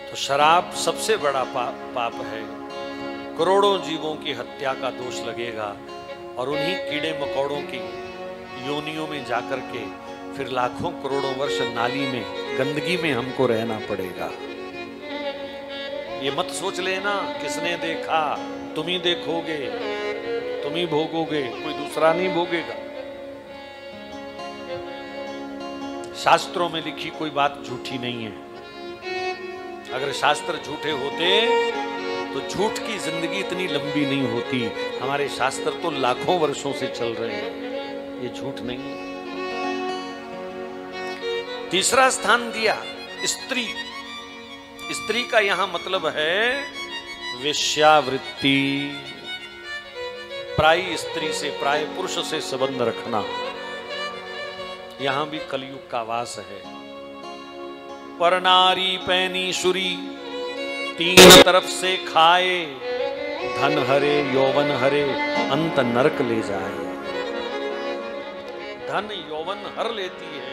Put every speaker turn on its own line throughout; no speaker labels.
तो शराब सबसे बड़ा पाप है। करोड़ों जीवों की हत्या का दोष लगेगा और उन्हीं कीड़े मकोड़ों की योनियों में जाकर के फिर लाखों करोड़ों वर्ष नाली में गंदगी में हमको रहना पड़ेगा। ये मत सोच लेना किसने देखा, तुम ही देखोगे, तुम ही भोगोगे, कोई दूसरा नहीं भोगेगा। शास्त्रों में लिखी कोई बात झूठी नहीं है। अगर शास्त्र झूठे होते तो झूठ की जिंदगी इतनी लंबी नहीं होती। हमारे शास्त्र तो लाखों वर्षों से चल रहे हैं, ये झूठ नहीं है। तीसरा स्थान दिया स्त्री। स्त्री का यहां मतलब है वेश्यावृत्ति, प्राय स्त्री से, प्राय पुरुष से संबंध रखना। यहां भी कलयुग का वास है। पर नारी पैनी सुरी तीन तरफ से खाए, धन हरे यौवन हरे अंत नरक ले जाए। धन यौवन हर लेती है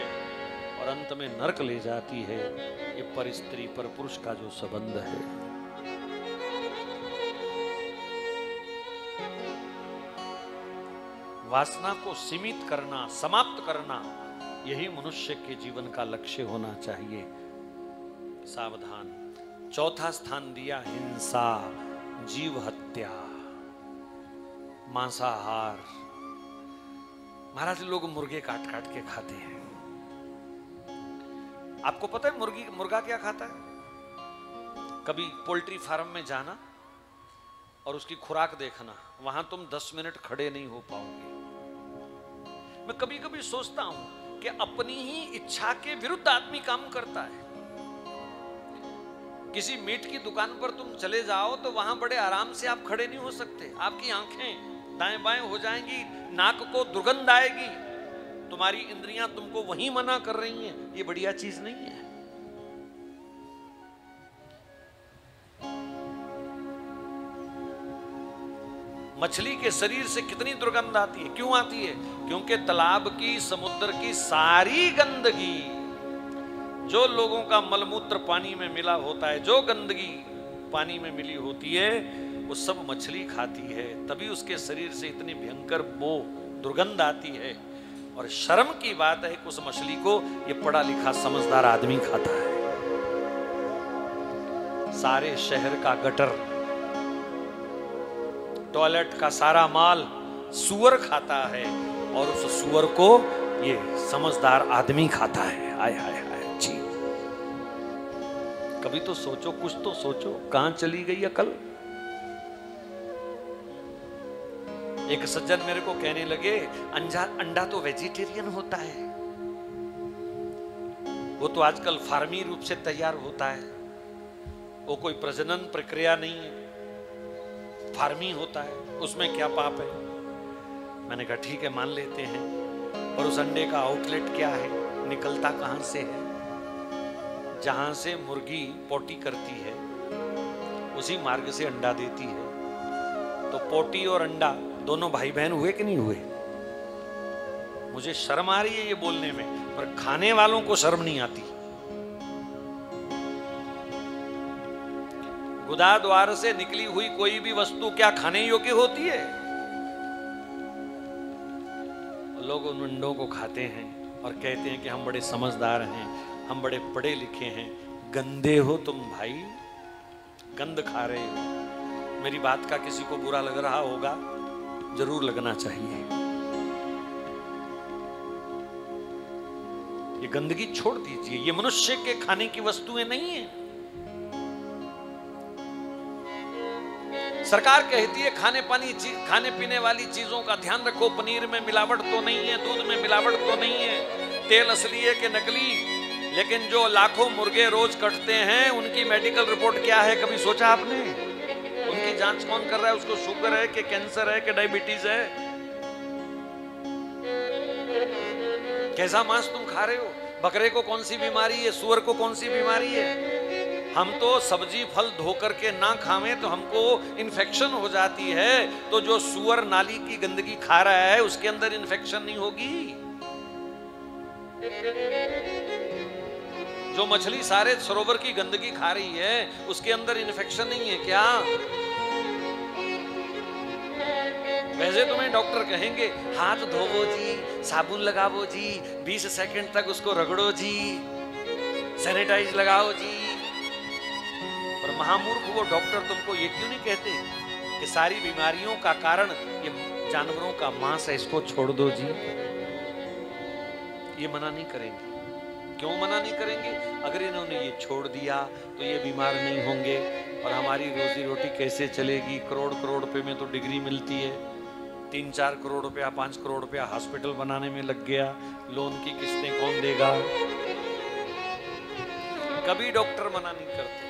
और अंत में नरक ले जाती है। ये पर स्त्री पर पुरुष का जो संबंध है। वासना को सीमित करना, समाप्त करना, यही मनुष्य के जीवन का लक्ष्य होना चाहिए। सावधान। चौथा स्थान दिया हिंसा, जीव हत्या, मांसाहार। महाराज लोग मुर्गे काट काट के खाते हैं। आपको पता है मुर्गा क्या खाता है? कभी पोल्ट्री फार्म में जाना और उसकी खुराक देखना, वहां तुम 10 मिनट खड़े नहीं हो पाओगे। मैं कभी कभी सोचता हूं कि अपनी ही इच्छा के विरुद्ध आदमी काम करता है। किसी मीट की दुकान पर तुम चले जाओ तो वहां बड़े आराम से आप खड़े नहीं हो सकते। आपकी आंखें दाएं बाएं हो जाएंगी, नाक को दुर्गंध आएगी, तुम्हारी इंद्रियां तुमको वहीं मना कर रही हैं। ये बढ़िया चीज नहीं है। मछली के शरीर से कितनी दुर्गंध आती है? क्यों आती है? क्योंकि तालाब की, समुद्र की सारी गंदगी, जो लोगों का मलमूत्र पानी में मिला होता है, जो गंदगी पानी में मिली होती है, वो सब मछली खाती है। तभी उसके शरीर से इतनी भयंकर बो, दुर्गंध आती है। और शर्म की बात है कि उस मछली को ये पढ़ा लिखा समझदार आदमी खाता है। सारे शहर का गटर, टॉयलेट का सारा माल सुअर खाता है और उस सुअर को ये समझदार आदमी खाता है। आय हाय हाय जी। कभी तो सोचो, कुछ तो सोचो, कहां चली गई अकल? एक सज्जन मेरे को कहने लगे, अंडा तो वेजिटेरियन होता है, वो तो आजकल फार्मी रूप से तैयार होता है, वो कोई प्रजनन प्रक्रिया नहीं है, फार्मी होता है, उसमें क्या पाप है? मैंने कहा ठीक है, मान लेते हैं, पर उस अंडे का आउटलेट क्या है? निकलता कहां से है? जहां से मुर्गी पोटी करती है उसी मार्ग से अंडा देती है। तो पोटी और अंडा दोनों भाई बहन हुए कि नहीं हुए? मुझे शर्म आ रही है ये बोलने में, पर खाने वालों को शर्म नहीं आती। गुदा द्वार से निकली हुई कोई भी वस्तु क्या खाने योग्य होती है? लोग उन अंडों को खाते हैं और कहते हैं कि हम बड़े समझदार हैं, हम बड़े पढ़े लिखे हैं। गंदे हो तुम भाई, गंद खा रहे हो। मेरी बात का किसी को बुरा लग रहा होगा, जरूर लगना चाहिए। ये गंदगी छोड़ दीजिए, ये मनुष्य के खाने की वस्तुएं नहीं है। सरकार कहती है खाने पीने वाली चीजों का ध्यान रखो, पनीर में मिलावट तो नहीं है, दूध में मिलावट तो नहीं है, तेल असली है कि नकली। लेकिन जो लाखों मुर्गे रोज कटते हैं उनकी मेडिकल रिपोर्ट क्या है? कभी सोचा आपने? उनकी जांच कौन कर रहा है? उसको शुगर है कि कैंसर है कि डायबिटीज है? कैसा मांस तुम खा रहे हो? बकरे को कौन सी बीमारी है? सुअर को कौन सी बीमारी है? हम तो सब्जी फल धो करके ना खावें तो हमको इन्फेक्शन हो जाती है, तो जो सुअर नाली की गंदगी खा रहा है उसके अंदर इन्फेक्शन नहीं होगी? जो मछली सारे सरोवर की गंदगी खा रही है उसके अंदर इन्फेक्शन नहीं है क्या? वैसे तुम्हें डॉक्टर कहेंगे हाथ धोवो जी, साबुन लगावो जी, 20 सेकंड तक उसको रगड़ो जी, सैनिटाइज लगाओ जी। और महामूर्ख वो डॉक्टर तुमको ये क्यों नहीं कहते कि सारी बीमारियों का कारण ये जानवरों का मांस है, इसको छोड़ दो जी? ये मना नहीं करेंगे। क्यों मना नहीं करेंगे? अगर इन्होंने ये छोड़ दिया तो ये बीमार नहीं होंगे और हमारी रोजी रोटी कैसे चलेगी? करोड़ करोड़ रुपए में तो डिग्री मिलती है, 3-4 करोड़ रुपया 5 करोड़ रुपया हॉस्पिटल बनाने में लग गया, लोन की किस्तें कौन देगा? कभी डॉक्टर मना नहीं करते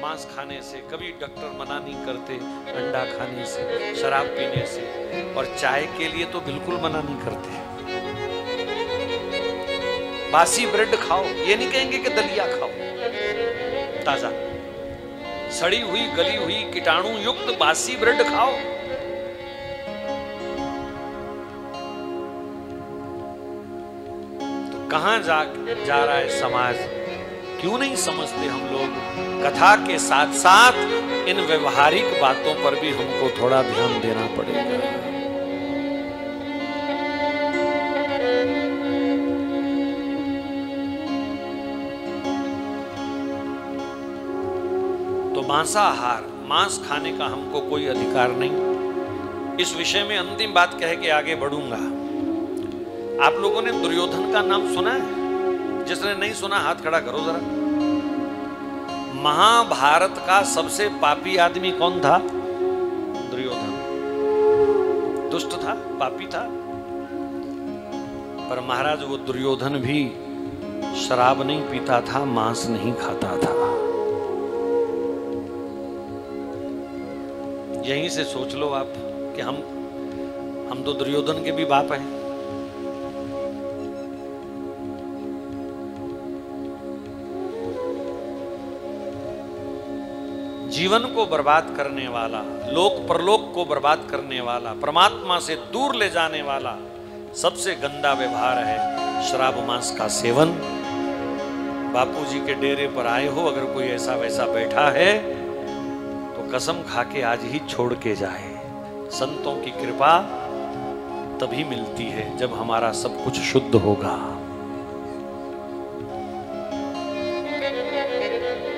मांस खाने से, कभी डॉक्टर मना नहीं करते अंडा खाने से, शराब पीने से, और चाय के लिए तो बिल्कुल मना नहीं करते। बासी ब्रेड खाओ, ये नहीं कहेंगे कि दलिया खाओ, ताजा सड़ी हुई गली हुई कीटाणु युक्त बासी ब्रेड खाओ। तो कहां जा रहा है समाज? क्यों नहीं समझते हम लोग? कथा के साथ साथ इन व्यवहारिक बातों पर भी हमको थोड़ा ध्यान देना पड़ेगा। तो मांसाहार, मांस खाने का हमको कोई अधिकार नहीं। इस विषय में अंतिम बात कह के आगे बढ़ूंगा। आप लोगों ने दुर्योधन का नाम सुना है? जिसने नहीं सुना हाथ खड़ा करो जरा। महाभारत का सबसे पापी आदमी कौन था? दुर्योधन। दुष्ट था, पापी था, पर महाराज वो दुर्योधन भी शराब नहीं पीता था, मांस नहीं खाता था। यहीं से सोच लो आप कि हम तो दुर्योधन के भी बाप हैं। जीवन को बर्बाद करने वाला, लोक परलोक को बर्बाद करने वाला, परमात्मा से दूर ले जाने वाला सबसे गंदा व्यवहार है शराब मांस का सेवन। बापूजी के डेरे पर आए हो, अगर कोई ऐसा वैसा बैठा है तो कसम खा के आज ही छोड़ के जाए। संतों की कृपा तभी मिलती है जब हमारा सब कुछ शुद्ध होगा।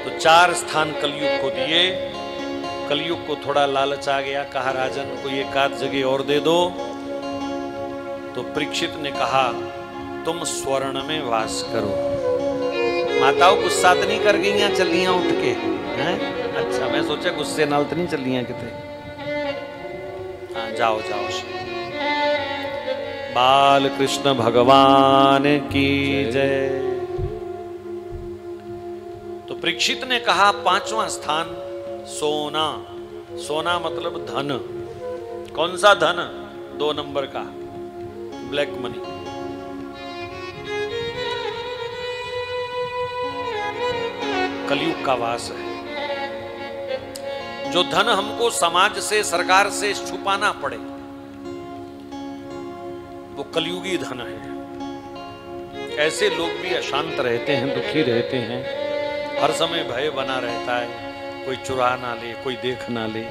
तो 4 स्थान कलयुग को दिए। कलयुग को थोड़ा लालच आ गया, कहा राजन को एक आध जगह और दे दो। तो परीक्षित ने कहा तुम स्वर्ण में वास करो। माताओं गुस्सा तो नहीं कर गई या चलियां उठ के? हैं? अच्छा, मैं सोचा गुस्से नाल तो नहीं चलियां किते। हाँ, जाओ जाओ। बाल कृष्ण भगवान की जय। तो परीक्षित ने कहा 5वां स्थान सोना। सोना मतलब धन। कौन सा धन? 2 नंबर का, ब्लैक मनी। कलयुग का वास है। जो धन हमको समाज से, सरकार से छुपाना पड़े, वो कलयुगी धन है। ऐसे लोग भी अशांत रहते हैं, दुखी रहते हैं, हर समय भय बना रहता है, कोई चुरा ना ले, कोई देख ना ले,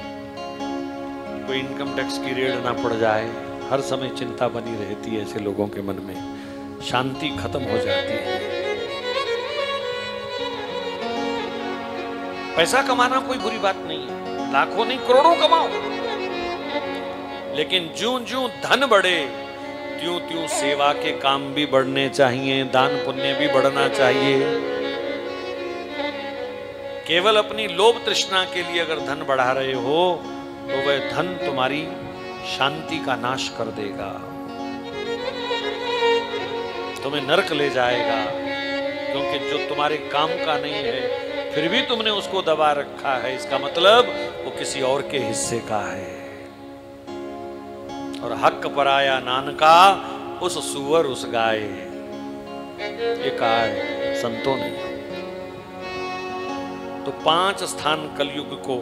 कोई इनकम टैक्स की रेड ना पड़ जाए, हर समय चिंता बनी रहती है। ऐसे लोगों के मन में शांति खत्म हो जाती है। पैसा कमाना कोई बुरी बात नहीं है, लाखों नहीं करोड़ों कमाओ, लेकिन ज्यों ज्यों धन बढ़े त्यों त्यों सेवा के काम भी बढ़ने चाहिए, दान पुण्य भी बढ़ना चाहिए। केवल अपनी लोभ तृष्णा के लिए अगर धन बढ़ा रहे हो तो वह धन तुम्हारी शांति का नाश कर देगा, तुम्हें नरक ले जाएगा। क्योंकि जो तुम्हारे काम का नहीं है फिर भी तुमने उसको दबा रखा है, इसका मतलब वो किसी और के हिस्से का है। और हक पराया नानका उस सुअर उस गाय, ये कहा है संतों ने। तो 5 स्थान कलयुग को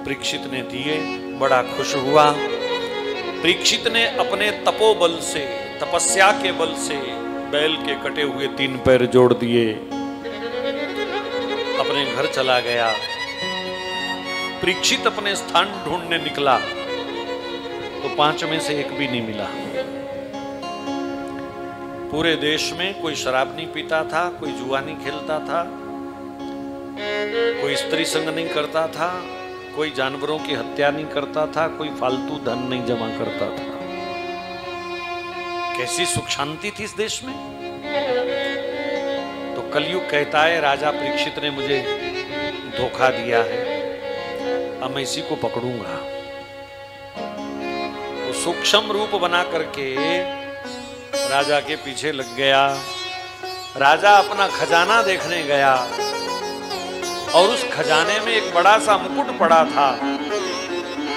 परीक्षित ने दिए। बड़ा खुश हुआ। परीक्षित ने अपने तपोबल से, तपस्या के बल से बैल के कटे हुए 3 पैर जोड़ दिए, अपने घर चला गया। परीक्षित अपने स्थान ढूंढने निकला तो 5 में से एक भी नहीं मिला। पूरे देश में कोई शराब नहीं पीता था, कोई जुआ नहीं खेलता था, कोई स्त्री संग नहीं करता था, कोई जानवरों की हत्या नहीं करता था, कोई फालतू धन नहीं जमा करता था। कैसी सुख शांति थी इस देश में। तो कलयुग कहता है राजा परीक्षित ने मुझे धोखा दिया है, अब मैं इसी को पकड़ूंगा। वो सूक्ष्म रूप बना करके राजा के पीछे लग गया। राजा अपना खजाना देखने गया और उस खजाने में एक बड़ा सा मुकुट पड़ा था।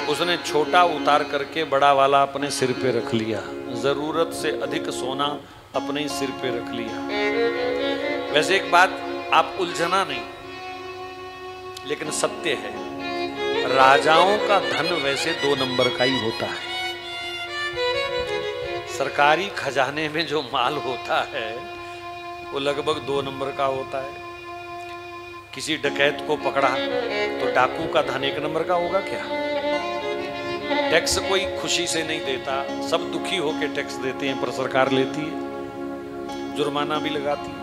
उसने छोटा उतार करके बड़ा वाला अपने सिर पे रख लिया। जरूरत से अधिक सोना अपने सिर पे रख लिया। वैसे एक बात आप उलझना नहीं, लेकिन सत्य है, राजाओं का धन वैसे 2 नंबर का ही होता है। सरकारी खजाने में जो माल होता है वो लगभग 2 नंबर का होता है। किसी डकैत को पकड़ा तो डाकू का धन 1 नंबर का होगा क्या? टैक्स कोई खुशी से नहीं देता, सब दुखी होकर टैक्स देते हैं, पर सरकार लेती है, जुर्माना भी लगाती है।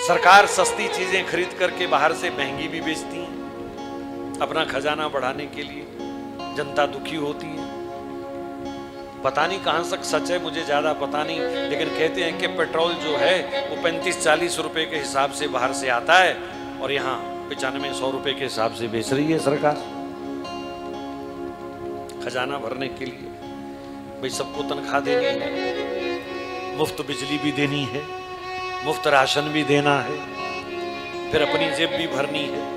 सरकार सस्ती चीजें खरीद करके बाहर से महंगी भी बेचती है अपना खजाना बढ़ाने के लिए। जनता दुखी होती है। पता नहीं कहां तक सच है, मुझे ज्यादा पता नहीं, लेकिन कहते हैं कि पेट्रोल जो है वो 35-40 रुपए के हिसाब से बाहर से आता है और यहाँ 95-100 रुपए के हिसाब से बेच रही है सरकार खजाना भरने के लिए। भाई सबको तनख्वाह देनी है, मुफ्त बिजली भी देनी है, मुफ्त राशन भी देना है, फिर अपनी जेब भी भरनी है।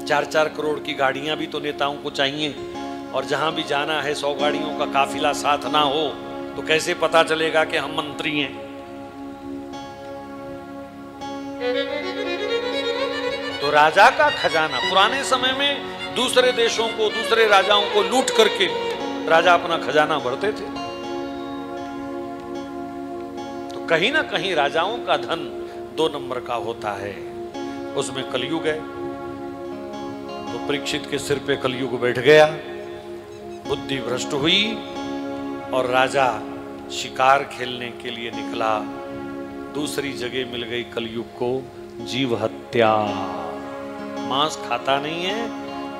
4-4 करोड़ की गाड़ियां भी तो नेताओं को चाहिए, और जहां भी जाना है 100 गाड़ियों का काफिला साथ ना हो तो कैसे पता चलेगा कि हम मंत्री हैं। तो राजा का खजाना, पुराने समय में दूसरे देशों को, दूसरे राजाओं को लूट करके राजा अपना खजाना भरते थे। तो कहीं ना कहीं राजाओं का धन 2 नंबर का होता है। उसमें कलयुग है। तो परीक्षित के सिर पे कलयुग बैठ गया, बुद्धि भ्रष्ट हुई और राजा शिकार खेलने के लिए निकला। दूसरी जगह मिल गई कलयुग को जीव हत्या। मांस खाता नहीं है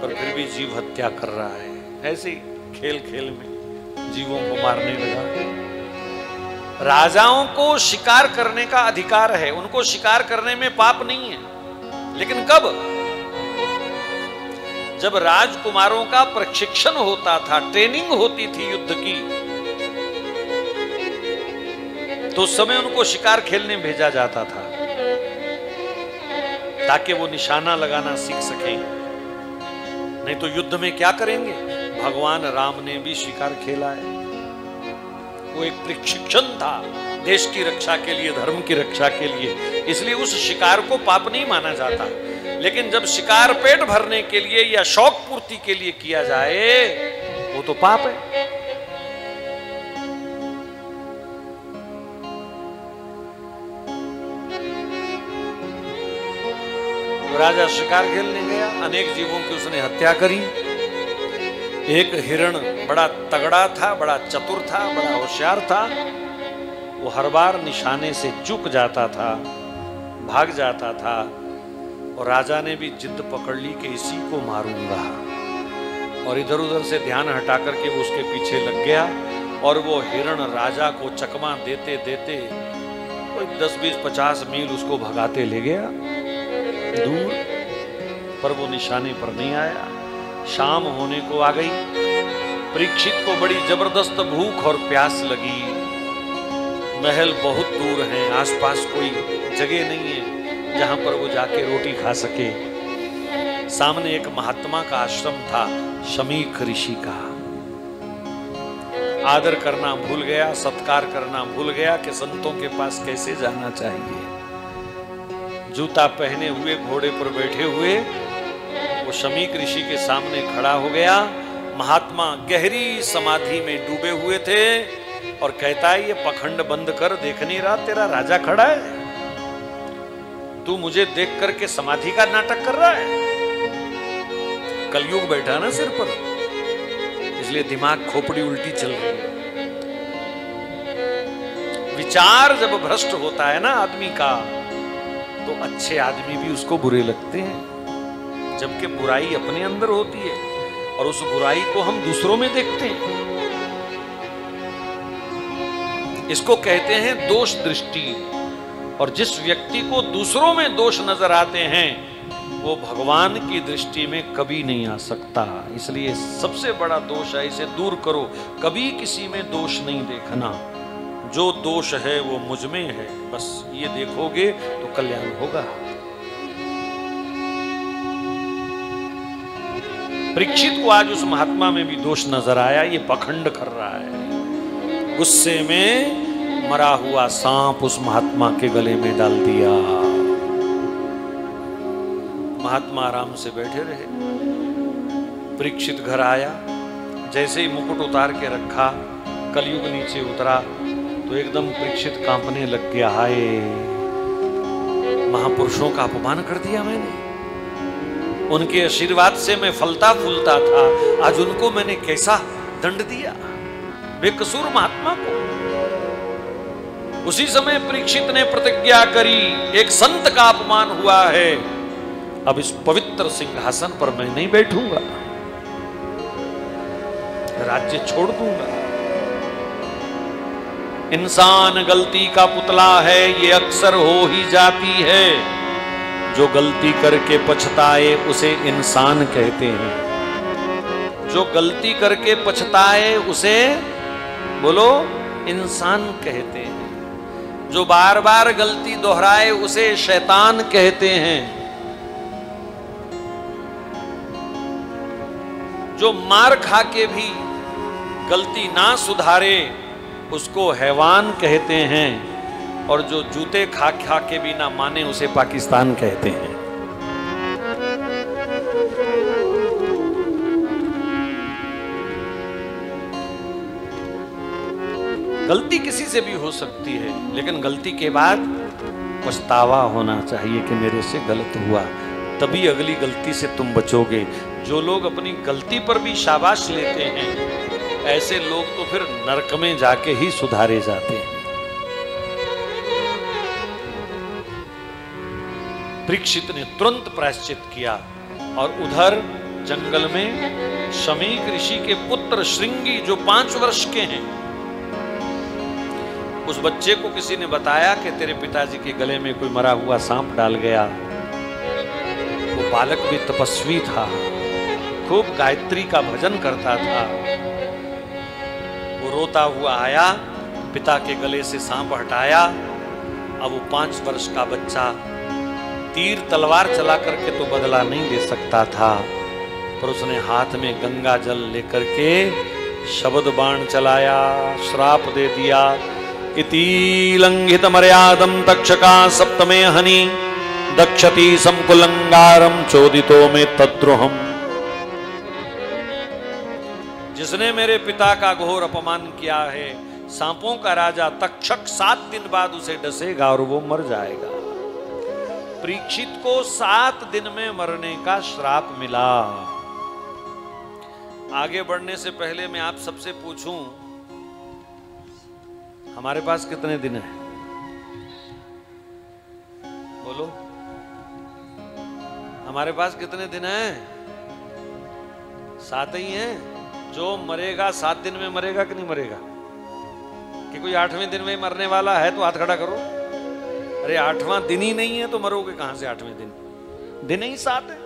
पर फिर भी जीव हत्या कर रहा है। ऐसे खेल खेल में जीवों को मारने लगा। राजाओं को शिकार करने का अधिकार है, उनको शिकार करने में पाप नहीं है, लेकिन कब? जब राजकुमारों का प्रशिक्षण होता था, ट्रेनिंग होती थी युद्ध की, तो उस समय उनको शिकार खेलने भेजा जाता था ताकि वो निशाना लगाना सीख सकें। नहीं तो युद्ध में क्या करेंगे? भगवान राम ने भी शिकार खेला है। वो एक प्रशिक्षण था देश की रक्षा के लिए, धर्म की रक्षा के लिए, इसलिए उस शिकार को पाप नहीं माना जाता। लेकिन जब शिकार पेट भरने के लिए या शौक पूर्ति के लिए किया जाए वो तो पाप है। तो राजा शिकार खेलने गया, अनेक जीवों की उसने हत्या करी। एक हिरण बड़ा तगड़ा था, बड़ा चतुर था, बड़ा होशियार था। वो हर बार निशाने से चूक जाता था, भाग जाता था, और राजा ने भी जिद पकड़ ली कि इसी को मारूंगा। और इधर उधर से ध्यान हटा करके वो उसके पीछे लग गया और वो हिरण राजा को चकमा देते देते 10-20-50 मील उसको भगाते ले गया दूर, पर वो निशाने पर नहीं आया। शाम होने को आ गई। परीक्षित को बड़ी जबरदस्त भूख और प्यास लगी। महल बहुत दूर हैं, आसपास कोई जगह नहीं है जहां पर वो जाके रोटी खा सके। सामने एक महात्मा का आश्रम था, शमीक ऋषि का। आदर करना भूल गया, सत्कार करना भूल गया कि संतों के पास कैसे जाना चाहिए। जूता पहने हुए घोड़े पर बैठे हुए वो शमीक ऋषि के सामने खड़ा हो गया। महात्मा गहरी समाधि में डूबे हुए थे और कहता है ये पखंड बंद कर, देख नहीं रहा तेरा राजा खड़ा है, तू मुझे देख करके समाधि का नाटक कर रहा है। कलयुग बैठा ना सिर पर, इसलिए दिमाग खोपड़ी उल्टी चल रही है। विचार जब भ्रष्ट होता है ना आदमी का, तो अच्छे आदमी भी उसको बुरे लगते हैं, जबकि बुराई अपने अंदर होती है और उस बुराई को हम दूसरों में देखते हैं। इसको कहते हैं दोष दृष्टि। और जिस व्यक्ति को दूसरों में दोष नजर आते हैं वो भगवान की दृष्टि में कभी नहीं आ सकता। इसलिए सबसे बड़ा दोष है, इसे दूर करो। कभी किसी में दोष नहीं देखना, जो दोष है वो मुझ में है, बस ये देखोगे तो कल्याण होगा। परीक्षित को आज उस महात्मा में भी दोष नजर आया, ये पखंड कर रहा है। गुस्से में मरा हुआ सांप उस महात्मा के गले में डाल दिया। महात्मा आराम से बैठे रहे। परीक्षित घर आया, जैसे ही मुकुट उतार के रखा, कलयुग नीचे उतरा तो एकदम परीक्षित कांपने लग गया। हाय, महापुरुषों का अपमान कर दिया मैंने, उनके आशीर्वाद से मैं फलता फूलता था, आज उनको मैंने कैसा दंड दिया, बेकसूर महात्मा को। उसी समय परीक्षित ने प्रतिज्ञा करी, एक संत का अपमान हुआ है, अब इस पवित्र सिंहासन पर मैं नहीं बैठूंगा, राज्य छोड़ दूंगा। इंसान गलती का पुतला है, ये अक्सर हो ही जाती है। जो गलती करके पछताए उसे इंसान कहते हैं। जो गलती करके पछताए उसे बोलो इंसान कहते हैं। जो बार बार गलती दोहराए उसे शैतान कहते हैं। जो मार खा के भी गलती ना सुधारे उसको हैवान कहते हैं, और जो जूते खा खा के भी ना माने उसे पाकिस्तान कहते हैं। गलती किसी से भी हो सकती है, लेकिन गलती के बाद पछतावा होना चाहिए कि मेरे से गलत हुआ, तभी अगली गलती से तुम बचोगे। जो लोग अपनी गलती पर भी शाबाश लेते हैं, ऐसे लोग तो फिर नरक में जाके ही सुधारे जाते हैं। परीक्षित ने तुरंत प्रायश्चित किया और उधर जंगल में शमीक ऋषि के पुत्र श्रृंगी, जो 5 वर्ष के हैं, उस बच्चे को किसी ने बताया कि तेरे पिताजी के गले में कोई मरा हुआ सांप डाल गया। वो बालक भी तपस्वी था, खूब गायत्री का भजन करता था। वो रोता हुआ आया, पिता के गले से सांप हटाया। अब वो 5 वर्ष का बच्चा तीर तलवार चला करके तो बदला नहीं दे सकता था, पर उसने हाथ में गंगा जल लेकर के शब्द बाण चलाया, श्राप दे दिया। इति लंघित मर्यादम तक्षका सप्तमे हनि दक्षति संकुलंगारम चोदितो में तद्रोहम। जिसने मेरे पिता का घोर अपमान किया है, सांपों का राजा तक्षक 7 दिन बाद उसे डसेगा और वो मर जाएगा। परीक्षित को 7 दिन में मरने का श्राप मिला। आगे बढ़ने से पहले मैं आप सबसे पूछूं, हमारे पास कितने दिन है? बोलो, हमारे पास कितने दिन हैं? 7 ही हैं। जो मरेगा 7 दिन में मरेगा कि नहीं मरेगा? कि कोई 8वें दिन में मरने वाला है तो हाथ खड़ा करो। अरे 8वां दिन ही नहीं है तो मरोगे कहां से 8वें दिन? दिन ही 7 है।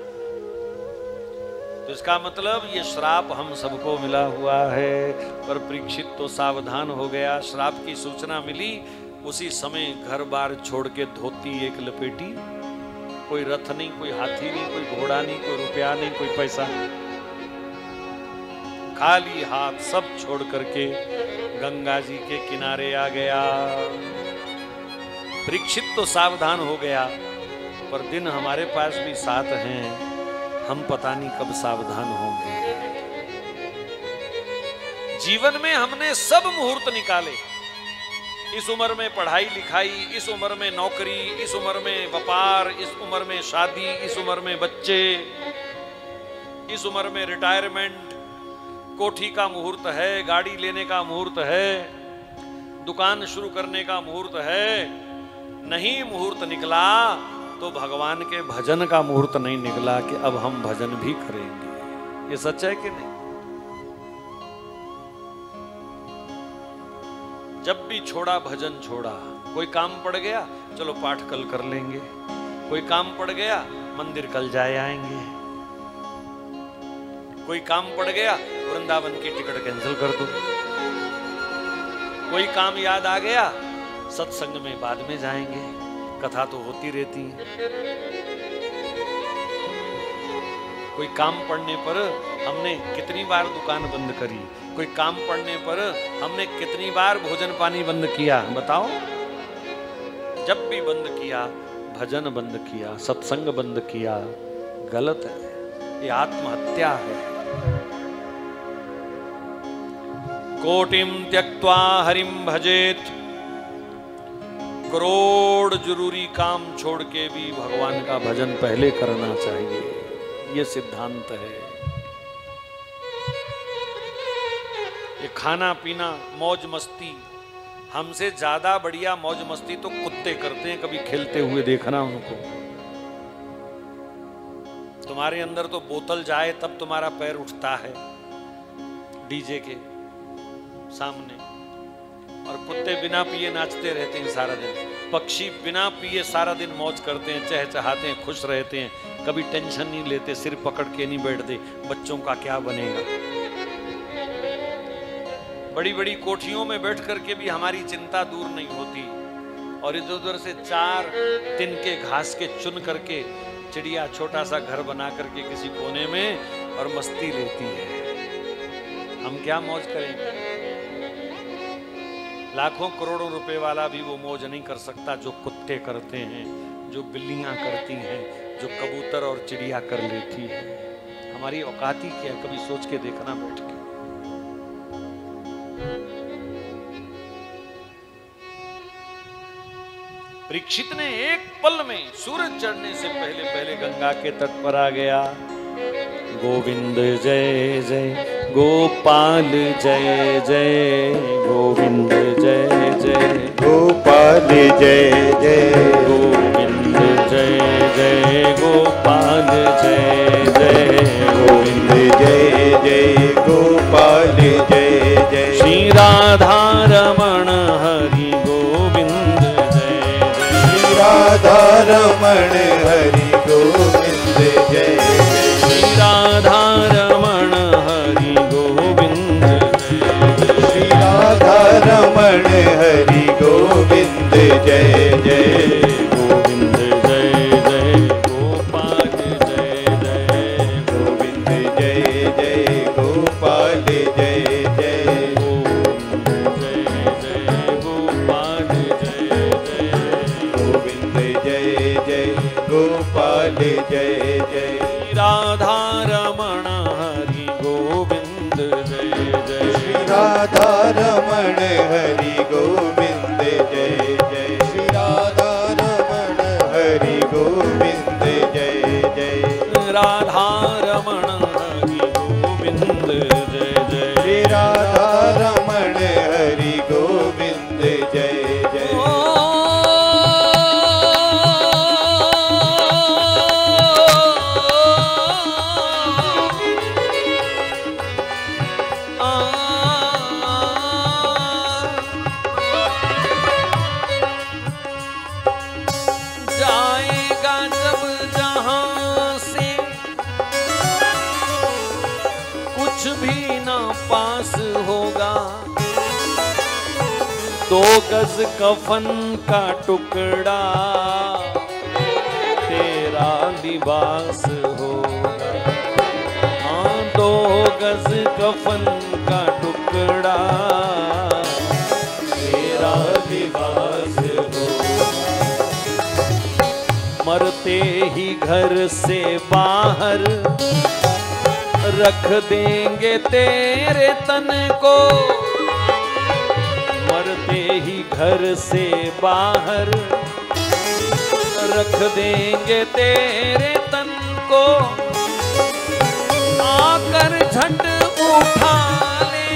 तो इसका मतलब ये श्राप हम सबको मिला हुआ है। पर परीक्षित तो सावधान हो गया। श्राप की सूचना मिली, उसी समय घर बार छोड़ के धोती एक लपेटी, कोई रथ नहीं, कोई हाथी नहीं, कोई घोड़ा नहीं, कोई रुपया नहीं, कोई पैसा नहीं, खाली हाथ सब छोड़ करके गंगा जी के किनारे आ गया। परीक्षित तो सावधान हो गया, पर दिन हमारे पास भी साथ हैं, हम पता नहीं कब सावधान होंगे। जीवन में हमने सब मुहूर्त निकाले, इस उम्र में पढ़ाई लिखाई, इस उम्र में नौकरी, इस उम्र में व्यापार, इस उम्र में शादी, इस उम्र में बच्चे, इस उम्र में रिटायरमेंट, कोठी का मुहूर्त है, गाड़ी लेने का मुहूर्त है, दुकान शुरू करने का मुहूर्त है। नहीं मुहूर्त निकला तो भगवान के भजन का मुहूर्त नहीं निकला कि अब हम भजन भी करेंगे। ये सच है कि नहीं? जब भी छोड़ा भजन छोड़ा। कोई काम पड़ गया, चलो पाठ कल कर लेंगे। कोई काम पड़ गया, मंदिर कल जाए आएंगे। कोई काम पड़ गया, वृंदावन की टिकट कैंसिल कर दो। कोई काम याद आ गया, सत्संग में बाद में जाएंगे, कथा तो होती रहती है। कोई काम पड़ने पर हमने कितनी बार दुकान बंद करी, कोई काम पड़ने पर हमने कितनी बार भोजन पानी बंद किया, बताओ? जब भी बंद किया, भजन बंद किया, सत्संग बंद किया, गलत है, ये आत्महत्या है। कोटिम त्यक्त्वा हरिम भजेत, करोड़ जरूरी काम छोड़ के भी भगवान का भजन पहले करना चाहिए, ये सिद्धांत है। ये खाना पीना मौज मस्ती, हमसे ज्यादा बढ़िया मौज मस्ती तो कुत्ते करते हैं, कभी खेलते हुए देखना उनको। तुम्हारे अंदर तो बोतल जाए तब तुम्हारा पैर उठता है डीजे के सामने, और कुत्ते बिना पिए नाचते रहते हैं सारा दिन। पक्षी बिना पिए सारा दिन मौज करते हैं, चहचहाते हैं, खुश रहते हैं, कभी टेंशन नहीं लेते, सिर पकड़ के नहीं बैठते। बच्चों का क्या बनेगा? बड़ी बड़ी कोठियों में बैठ करके भी हमारी चिंता दूर नहीं होती, और इधर उधर से 4 तिनके घास के चुन करके चिड़िया छोटा सा घर बना करके किसी कोने में और मस्ती लेती है। हम क्या मौज करेंगे? लाखों करोड़ों रुपए वाला भी वो मौज नहीं कर सकता जो कुत्ते करते हैं, जो बिल्लियां करती हैं, जो कबूतर और चिड़िया कर लेती है। हमारी औकाती क्या, कभी सोच के देखना बैठ के। परीक्षित ने एक पल में सूरज चढ़ने से पहले पहले गंगा के तट पर आ गया। गोविंद जय जय गोपाल जय जय, गोविंद जय जय
गोपाल जय जय,
गोविंद जय जय गोपाल जय जय,
गोविंद जय जय गोपाल जय जय।
श्री राधा रमण हरि गोविंद जय जय,
श्री राधा रमण हरि गोविंद जय जय,
श्री राधा रमण हरि गोविंद जय जय,
श्री राधा रमण हरि गोविंद जय जय।
गोविंद जय जय गोपाल जय जय,
गोविंद जय जय गोपाल जय जय,
गोविंद जय जय गोपाल जय जय,
गोविंद जय जय गोपाल जय जय।
राधा रमण हरि गोविंद जय जय,
श्री राधा रमण हरि गोविंद जय जय, श्री राधा रमण हरि गोविंद जय जय।
राधा रमण हरि गोविंद जय जय,
श्री राधा रमण हरि गोविंद जय जय।
जाएगा जब जहां से कुछ भी ना पास होगा, 2 गज कफन का टुकड़ा तेरा लिबास होगा। हाँ 2 गज कफन का टुकड़ा मरते ही घर से बाहर रख देंगे तेरे तन को, मरते ही घर से बाहर रख देंगे तेरे तन को, आकर झट उठा ले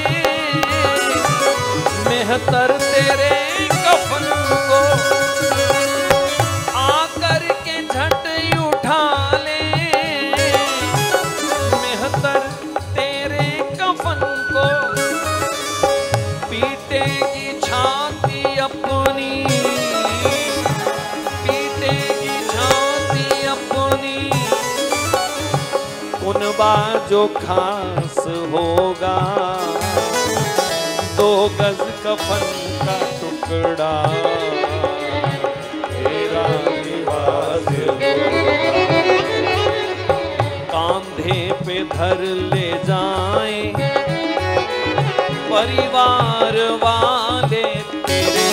मेहतर तेरे कफन को, आकर के झट उठा ले मेहतर तेरे कफन को, पीटेगी छाती अपनी, पीटेगी छाती अपनी, कुनबा जो खास होगा, 2 गज कफन का टुकड़ा तेरा लिबास होगा, कांधे पे धर ले जाएं परिवार वाले तेरे,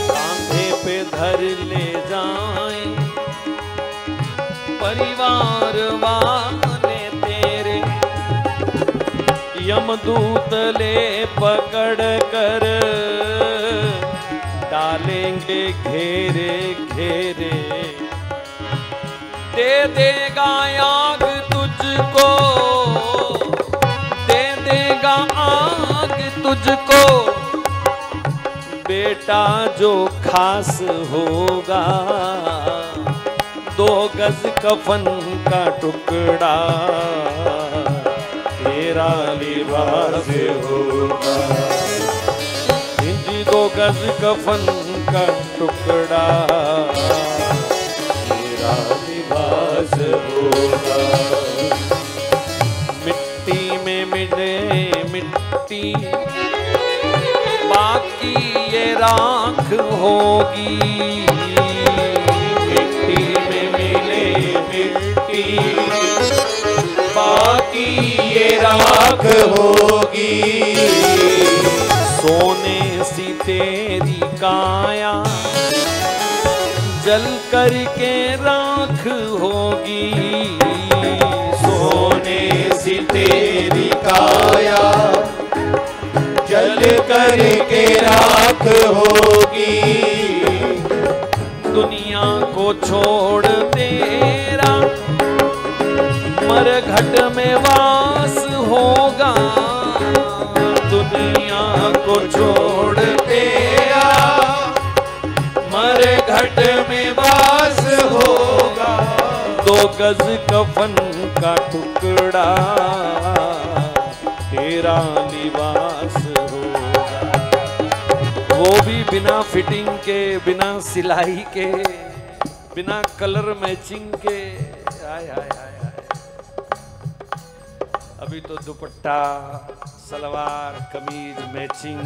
कांधे पे धर ले जाएं परिवार वाले तेरे, यमदूत ले पकड़ कर डालेंगे घेरे घेरे, दे देगा आग तुझको, दे देगा आग तुझको, बेटा जो खास होगा, 2 गज कफन का टुकड़ा तेरा लिबास होगा, 2 गज कफन का टुकड़ा तेरा लिबास होगा, मिट्टी में मिले मिट्टी बाकी ये राख होगी, मिट्टी में मिले मिट्टी बाकी ये राख होगी, सोने सी तेरी काया जल करके राख होगी,
सोने सी तेरी काया जल करके राख होगी,
दुनिया को छोड़ तेरा मरघट में वास होगा, दुनिया को छोड़ तेरा मरघट में वास होगा, 2 गज कफन का टुकड़ा तेरा लिबास होगा, वो भी बिना फिटिंग के, बिना सिलाई के, बिना कलर मैचिंग के। आय आय आय आय, अभी तो दुपट्टा सलवार कमीज मैचिंग,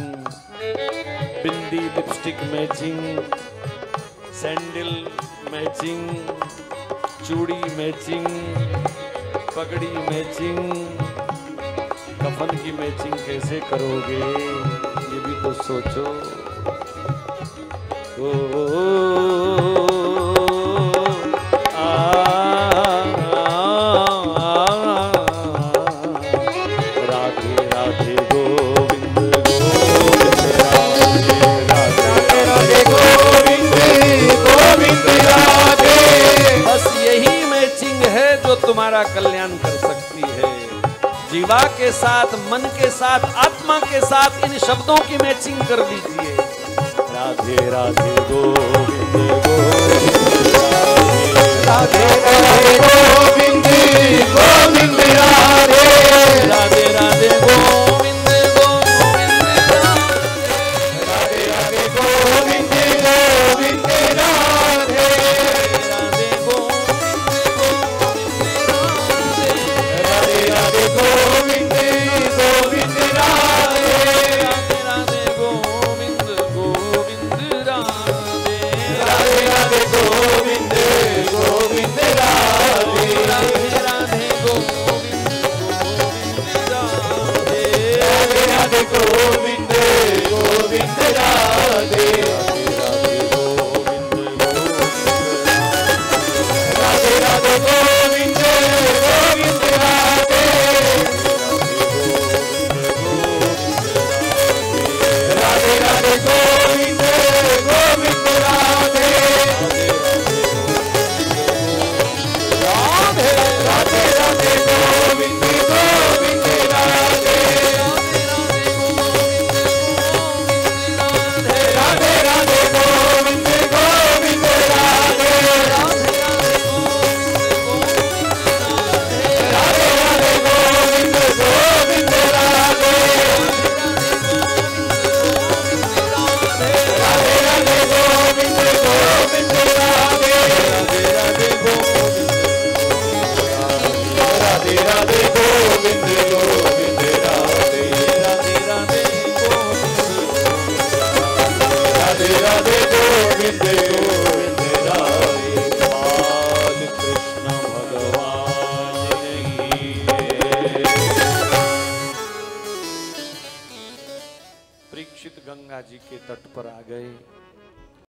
बिंदी लिपस्टिक मैचिंग, सैंडल मैचिंग, चूड़ी मैचिंग, पगड़ी मैचिंग, कफन की मैचिंग कैसे करोगे ये भी तो सोचो। राधे राधे गोविंद गोविंद राधे राधे गोविंद गोविंद राधे। बस यही मैचिंग है जो तुम्हारा कल्याण कर सकती है। जीवा के साथ, मन के साथ, आत्मा के साथ इन शब्दों की मैचिंग कर लीजिए। राधे राधे गोविंद गोविंद राधे राधे गोविंद गोविंद राधे राधे राधे गोविंद गोविंद राधे राधे गोविंद गोविंद राधे राधे गोविंद राधे राधे गोविंद गोविंद राधे राधे राधे गोविंद गोविंद राधे राधे राधे गोविंद गोविंद राधे राधे राधे गोविंद
राधे राधे गोविंद गोविंद राधे
राधे राधे
राधे राधे गोविंद गोविंद राधे।
बाल कृष्ण भगवान की जय। परीक्षित गंगा जी के तट पर आ गए।